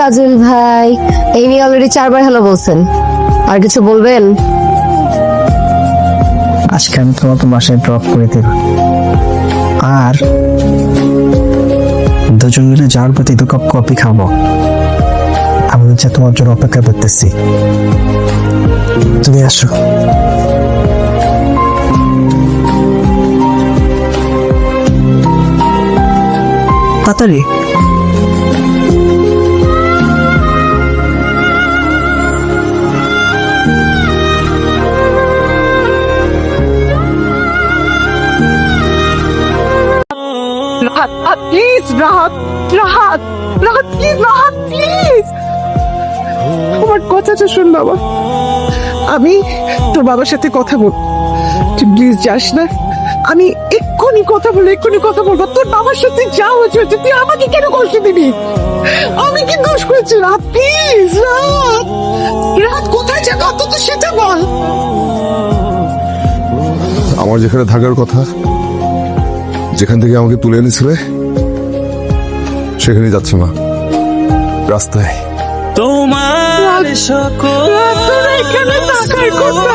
ফাজিল ভাই, এই নিয়ে অলরেডি 4 বার হ্যালো বলছেন, আর কিছু বলবেন? আজকে আমি তোমাকে বাসায় ড্রপ করে দেব, আর দুজন মিলে যাওয়ার প্রতি 2 কাপ কফি খাবো। আমি হচ্ছে তোমার জন্য অপেক্ষা করতেছি, তুমি আসো। তাড়াতাড়ি। Rahat please, Rahat Rahat Rahat please, Rahat please আমার কথাটা শোন বাবা। আমি তোর বাবার সাথে কথা বল, তুই প্লিজ যাস না। আমি এক্ষুনি কথা বলবো। তোর বাবার সাথে যা হয়েছে তুই আমাকে কেন কষ্ট দিবি? আমি কি দোষ করেছি? রাহাত প্লিজ, রাহাত রাহাত কোথায় যাবো অন্তত সেটা বল। আমার যেখানে থাকার কথা, যেখান থেকে আমাকে তুলে এনেছিলে সেখানে যাচ্ছে মা, রাস্তায়। তোমার সকল তোরা এখানে থাকার কথা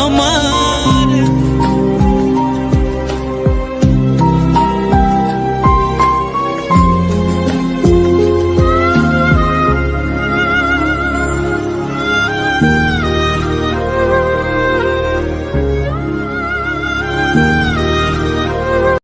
আমার